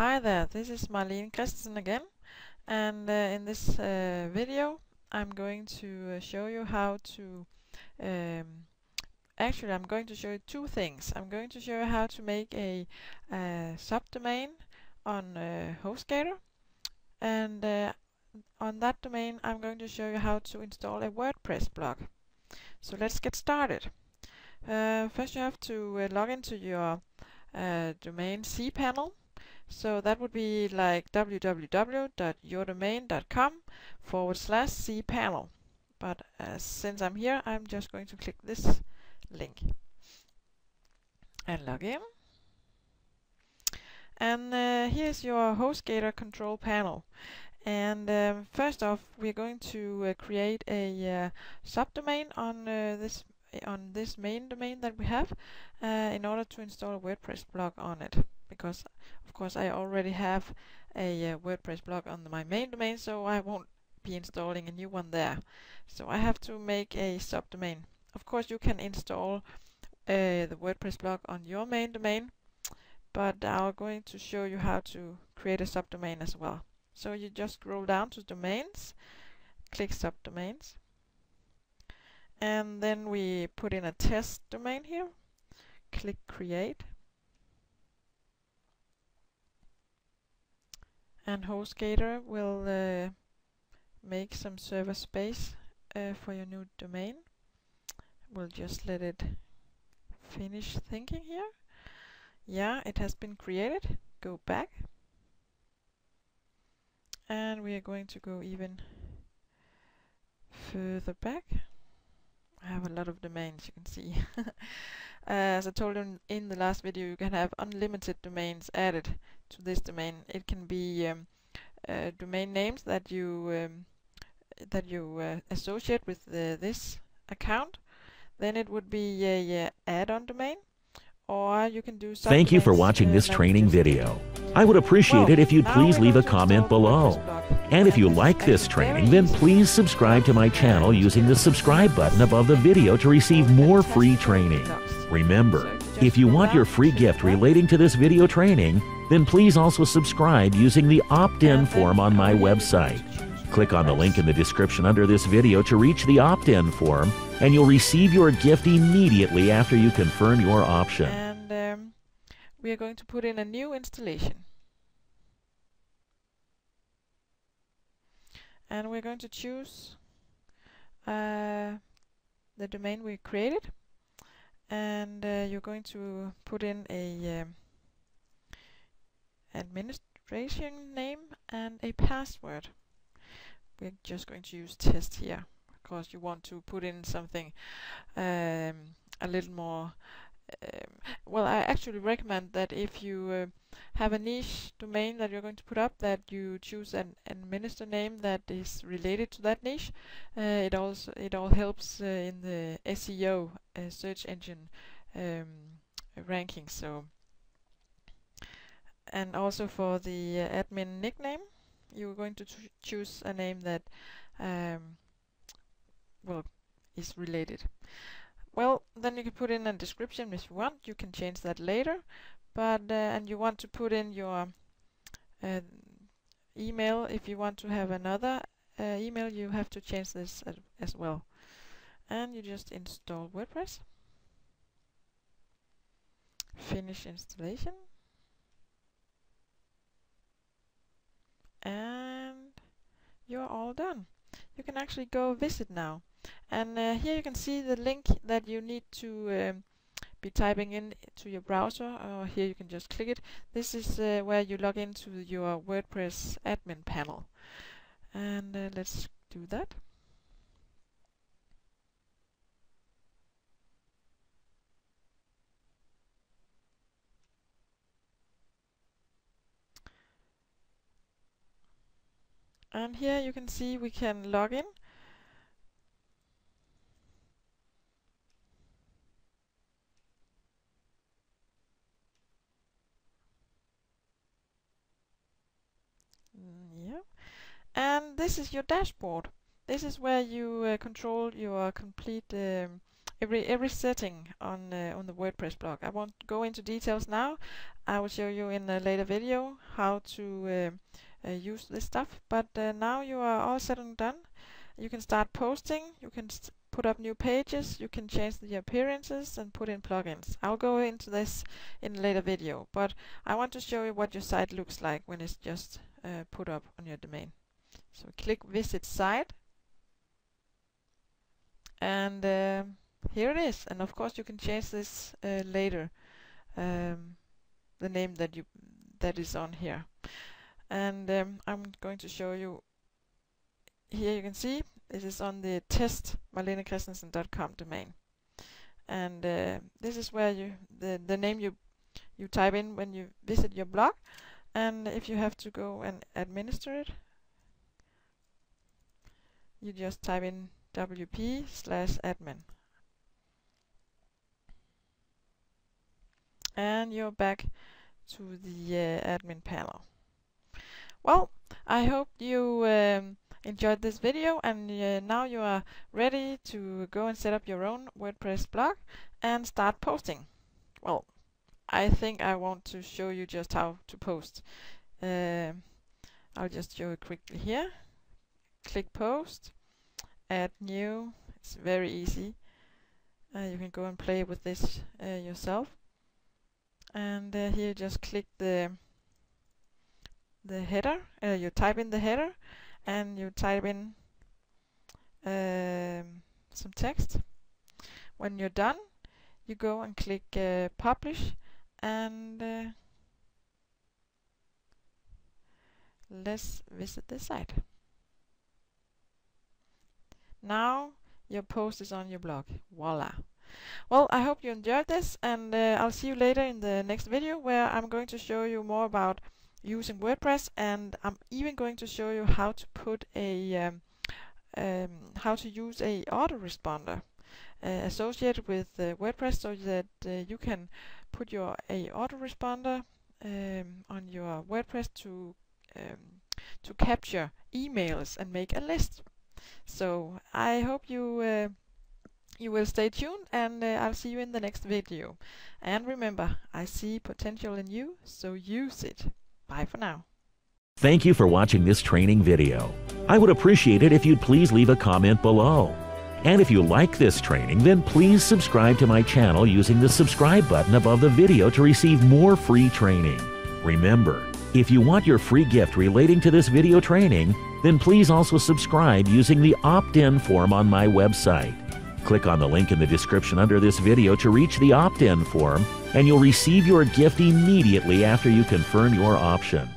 Hi there, this is Marlene Christensen again, and in this video I'm going to show you how to actually I'm going to show you two things. I'm going to show you how to make a subdomain on HostGator, and on that domain I'm going to show you how to install a WordPress blog. So let's get started. First you have to log into your domain cPanel. So that would be like www.yourdomain.com/cpanel. But since I'm here, I'm just going to click this link and log in. And here's your HostGator control panel. And first off, we're going to create a subdomain on this main domain that we have in order to install a WordPress blog on it. Because of course I already have a WordPress blog on my main domain, so I won't be installing a new one there. So I have to make a subdomain. Of course you can install the WordPress blog on your main domain, but I'm going to show you how to create a subdomain as well. So you just scroll down to domains, click subdomains, and then we put in a test domain here, click create. And HostGator will make some server space for your new domain. We'll just let it finish thinking here. Yeah, it has been created. Go back. And we are going to go even further back. I have a lot of domains, you can see. As I told you in the last video, you can have unlimited domains added to this domain. It can be domain names that you associate with this account. Then it would be a add-on domain, or you can do. Thank you for watching this training video. I would appreciate it if you'd please leave a comment below. And if you like this training, then please subscribe to my channel using the subscribe button above the video to receive more free training. Remember, if you want your free gift relating to this video training, then please also subscribe using the opt-in form on my website. Click on the link in the description under this video to reach the opt-in form, and you'll receive your gift immediately after you confirm your option. And we are going to put in a new installation. And we're going to choose the domain we created. And you're going to put in a administration name and a password. We're just going to use test here. Of course, you want to put in something a little more. Well, I actually recommend that if you have a niche domain that you're going to put up, that you choose an administrator name that is related to that niche. It all helps in the SEO search engine ranking. So, and also for the admin nickname, you're going to choose a name that well, is related. Well, then you can put in a description if you want. You can change that later, but and you want to put in your email. If you want to have another email, you have to change this as well. And you just install WordPress. Finish installation. And you're all done. You can actually go visit now. And here you can see the link that you need to be typing in to your browser, or here you can just click it. This is where you log into your WordPress admin panel. And let's do that. And here you can see we can log in. Yeah. And this is your dashboard. This is where you control your complete every setting on the WordPress blog. I won't go into details now. I will show you in a later video how to use this stuff. But now you are all set and done. You can start posting. You can put up new pages. You can change the appearances and put in plugins. I'll go into this in a later video. But I want to show you what your site looks like when it's just put up on your domain. So click Visit Site. And here it is, and of course you can change this later, the name that is on here. And I'm going to show you. Here you can see this is on the test marlenekristensen.com domain, and this is where the name you type in when you visit your blog, and if you have to go and administer it, you just type in wp/admin. And you're back to the admin panel. Well, I hope you enjoyed this video, and now you are ready to go and set up your own WordPress blog and start posting. Well, I think I want to show you just how to post. I'll just show it quickly here. Click Post, add new. It's very easy. You can go and play with this yourself. And here just click the header. You type in the header and you type in some text. When you're done, you go and click Publish, and let's visit the site. Now your post is on your blog. Voila! Well, I hope you enjoyed this, and I'll see you later in the next video, where I'm going to show you more about using WordPress, and I'm even going to show you how to put a how to use a autoresponder associated with WordPress, so that you can put your autoresponder on your WordPress to capture emails and make a list. So I hope you will stay tuned, and I'll see you in the next video. And remember, I see potential in you, so use it. Bye for now. Thank you for watching this training video. I would appreciate it if you'd please leave a comment below. And if you like this training, then please subscribe to my channel using the subscribe button above the video to receive more free training. Remember, if you want your free gift relating to this video training, then please also subscribe using the opt-in form on my website. Click on the link in the description under this video to reach the opt-in form, and you'll receive your gift immediately after you confirm your option.